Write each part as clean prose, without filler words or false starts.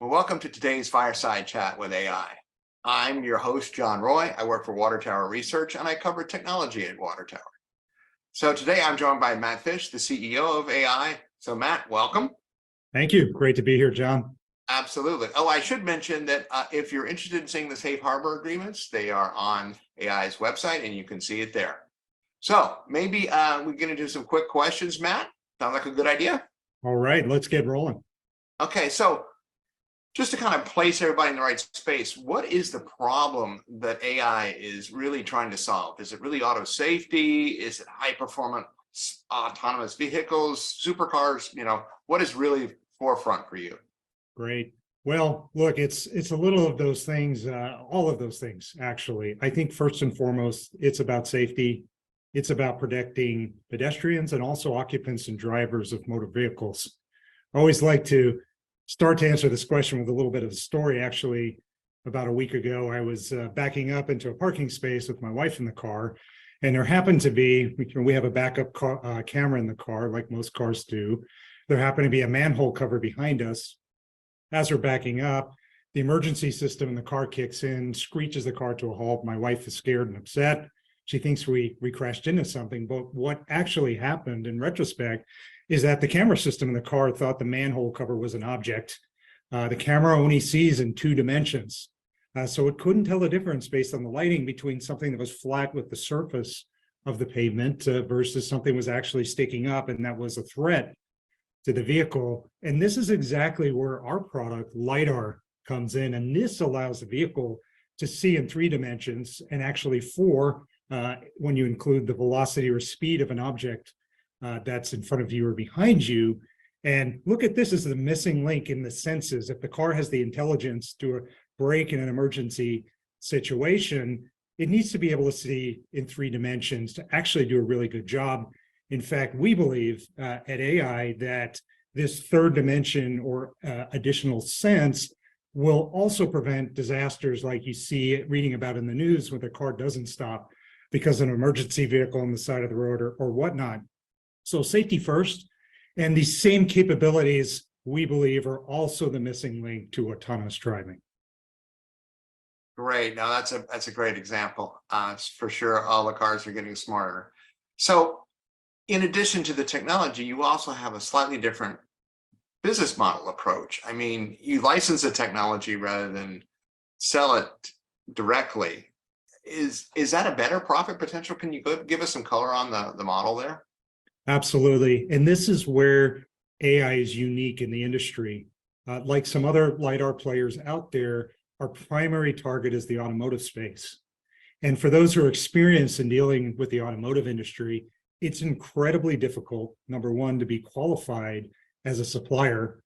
Well, welcome to today's Fireside Chat with AI. I'm your host, John Roy. I work for Water Tower Research, and I cover technology at Water Tower. So today I'm joined by Matt Fisch, the CEO of AEye. So Matt, welcome. Thank you. Great to be here, John. Absolutely. Oh, I should mention that if you're interested in seeing the safe harbor agreements, they are on AEye's website, and you can see it there. So maybe we're going to do some quick questions, Matt. Sound like a good idea? All right, let's get rolling. Okay, so just to kind of place everybody in the right space, what is the problem that AI is really trying to solve? Is it really auto safety? Is it high performance autonomous vehicles, supercars? What is really forefront for you? Great. Well, look, it's a little of those things, all of those things, actually. I think first and foremost, it's about safety. It's about protecting pedestrians and also occupants and drivers of motor vehicles. I always like to start to answer this question with a little bit of a story. Actually, about a week ago, I was backing up into a parking space with my wife in the car, and there happened to be, we have a backup camera in the car, like most cars do. There happened to be a manhole cover behind us. As we're backing up, the emergency system in the car kicks in, screeches the car to a halt. My wife is scared and upset. She thinks we crashed into something, but what actually happened in retrospect is that the camera system in the car thought the manhole cover was an object. The camera only sees in 2 dimensions. So it couldn't tell the difference based on the lighting between something that was flat with the surface of the pavement versus something was actually sticking up, and that was a threat to the vehicle. And this is exactly where our product, LiDAR, comes in. And this allows the vehicle to see in 3 dimensions and actually 4 when you include the velocity or speed of an object that's in front of you or behind you. And look at this as the missing link in the senses. If the car has the intelligence to brake in an emergency situation, it needs to be able to see in 3 dimensions to actually do a really good job. In fact, we believe at AEye that this 3rd dimension or additional sense will also prevent disasters like you see reading about in the news when the car doesn't stop because of an emergency vehicle on the side of the road or whatnot. So safety first, and these same capabilities, we believe, are also the missing link to autonomous driving. Great. Now that's a great example. For sure, all the cars are getting smarter. So in addition to the technology, you also have a slightly different business model approach. I mean, you license the technology rather than sell it directly. Is that a better profit potential? Can you give us some color on the model there? Absolutely. And this is where AI is unique in the industry. Like some other LiDAR players out there, our primary target is the automotive space. And for those who are experienced in dealing with the automotive industry, it's incredibly difficult, number one, to be qualified as a supplier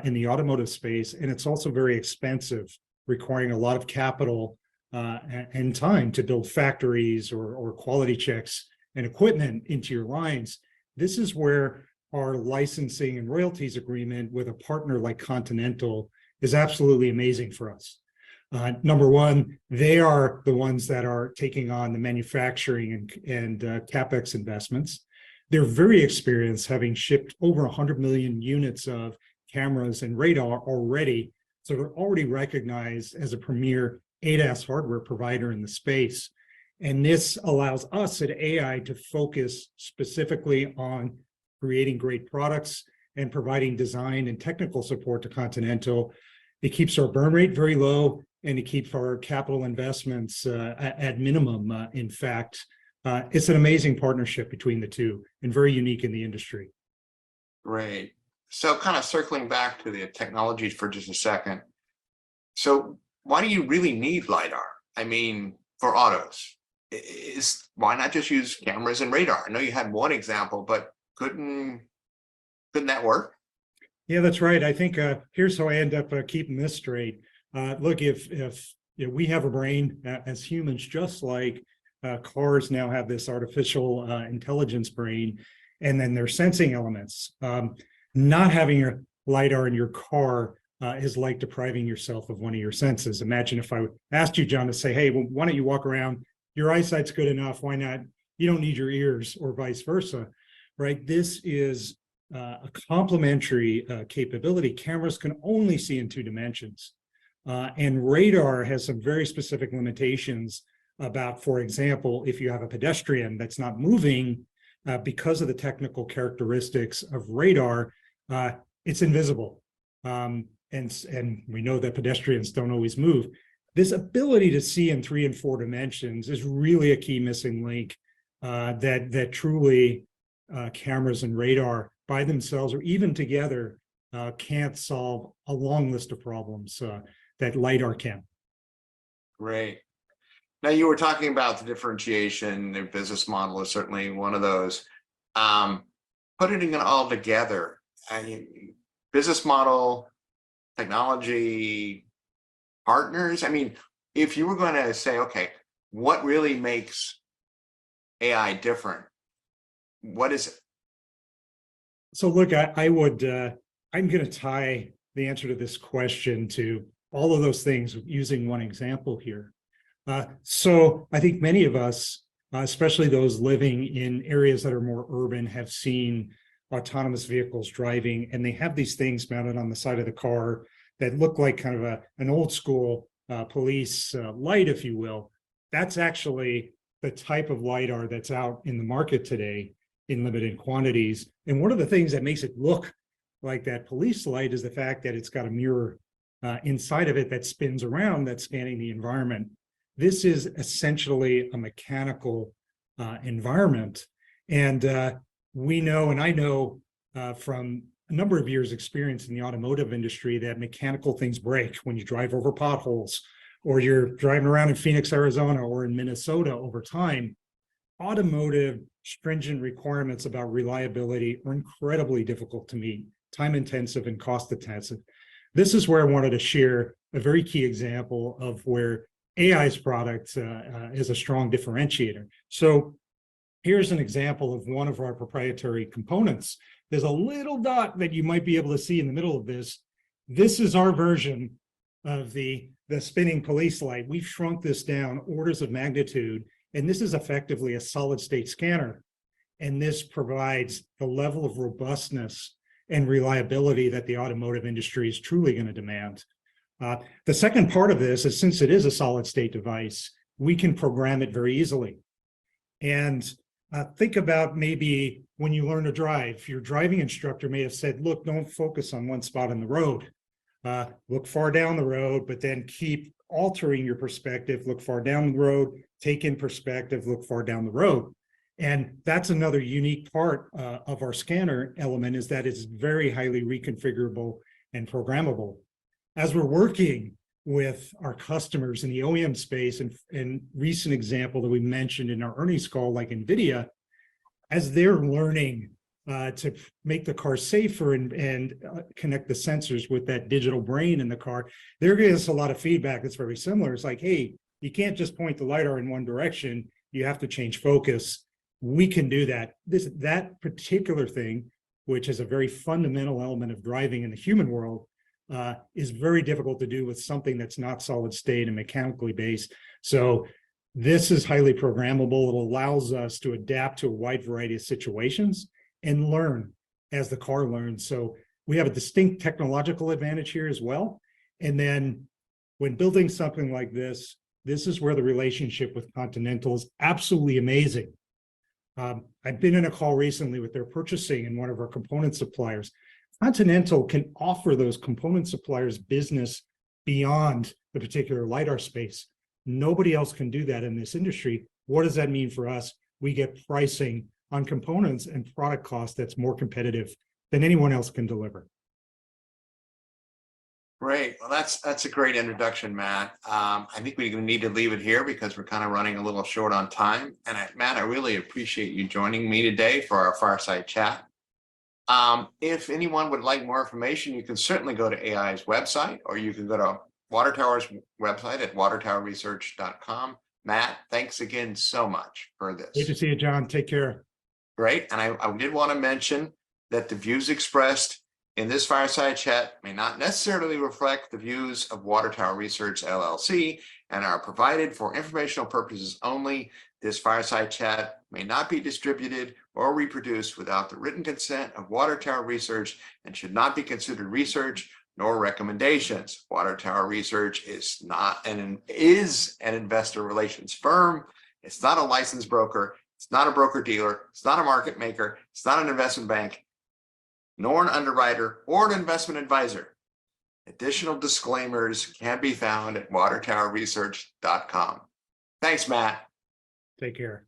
in the automotive space. And it's also very expensive, requiring a lot of capital and time to build factories or quality checks and equipment into your lines. This is where our licensing and royalties agreement with a partner like Continental is absolutely amazing for us. Number one, they are the ones that are taking on the manufacturing and CapEx investments. They're very experienced, having shipped over 100 million units of cameras and radar already. So they're already recognized as a premier ADAS hardware provider in the space. And this allows us at AEye to focus specifically on creating great products and providing design and technical support to Continental. It keeps our burn rate very low, and it keeps our capital investments at minimum. In fact, it's an amazing partnership between the two and very unique in the industry. Great. So kind of circling back to the technology for just a second. So why do you really need LiDAR? I mean, for autos, why not just use cameras and radar? I know you had one example, but couldn't that work? Yeah, that's right. I think here's how I end up keeping this straight. Look, if we have a brain as humans, just like cars now have this artificial intelligence brain, and then their sensing elements. Not having a LiDAR in your car is like depriving yourself of one of your senses. Imagine if I asked you, John, to say, hey, well, why don't you walk around? Your eyesight's good enough. Why not? You don't need your ears, or vice versa, right? This is a complementary capability. Cameras can only see in 2 dimensions. And radar has some very specific limitations about, for example, if you have a pedestrian that's not moving, because of the technical characteristics of radar, it's invisible. And we know that pedestrians don't always move. This ability to see in 3 and 4 dimensions is really a key missing link that truly cameras and radar by themselves or even together can't solve a long list of problems that LiDAR can. Great. Now, you were talking about the differentiation. Their business model is certainly one of those. Putting it all together, business model, technology, partners. I mean, if you were going to say, okay, what really makes AI different? What is it? So look, I'm going to tie the answer to this question to all of those things using one example here. So I think many of us, especially those living in areas that are more urban, have seen autonomous vehicles driving, and they have these things mounted on the side of the car that look like kind of an old school police light, if you will. That's actually the type of LiDAR that's out in the market today in limited quantities. And one of the things that makes it look like that police light is the fact that it's got a mirror inside of it that spins around, that's scanning the environment. This is essentially a mechanical environment. And we know, and I know from a number of years experience in the automotive industry, that mechanical things break when you drive over potholes, or you're driving around in Phoenix, Arizona, or in Minnesota over time. Automotive stringent requirements about reliability are incredibly difficult to meet, time intensive and cost intensive. This is where I wanted to share a very key example of where AEye's product is a strong differentiator. So here's an example of one of our proprietary components. There's a little dot that you might be able to see in the middle of this. This is our version of the spinning police light. We've shrunk this down orders of magnitude, and this is effectively a solid state scanner. And this provides the level of robustness and reliability that the automotive industry is truly going to demand. The second part of this is, since it is a solid state device, we can program it very easily. And think about maybe when you learn to drive, your driving instructor may have said, look, don't focus on one spot on the road. Look far down the road, but then keep altering your perspective. Look far down the road, take in perspective, look far down the road. And that's another unique part of our scanner element, is that it's very highly reconfigurable and programmable. As we're working with our customers in the OEM space, and recent example that we mentioned in our earnings call, like NVIDIA, as they're learning to make the car safer and connect the sensors with that digital brain in the car, they're giving us a lot of feedback that's very similar. It's like, hey, you can't just point the LiDAR in one direction. You have to change focus. We can do that. That particular thing, which is a very fundamental element of driving in the human world, is very difficult to do with something that's not solid state and mechanically based. So this is highly programmable. It allows us to adapt to a wide variety of situations and learn as the car learns. So we have a distinct technological advantage here as well. And then when building something like this is where the relationship with Continental is absolutely amazing. I've been in a call recently with their purchasing and one of our component suppliers. Continental can offer those component suppliers business beyond the particular LiDAR space. Nobody else can do that in this industry. What does that mean for us? We get pricing on components and product cost that's more competitive than anyone else can deliver. Great. Well, that's a great introduction, Matt. I think we're going to need to leave it here because we're kind of running a little short on time. And Matt, I really appreciate you joining me today for our fireside chat. If anyone would like more information, you can certainly go to AEye's website, or you can go to Water Tower's website at watertowerresearch.com. Matt, thanks again so much for this. Good to see you, John. Take care. Great. And I did want to mention that the views expressed in this fireside chat may not necessarily reflect the views of Water Tower Research LLC and are provided for informational purposes only. This fireside chat may not be distributed or reproduced without the written consent of Water Tower Research and should not be considered research nor recommendations. Water Tower Research is an investor relations firm. It's not a licensed broker. It's not a broker dealer. It's not a market maker. It's not an investment bank, nor an underwriter or an investment advisor. Additional disclaimers can be found at watertowerresearch.com. Thanks, Matt. Take care.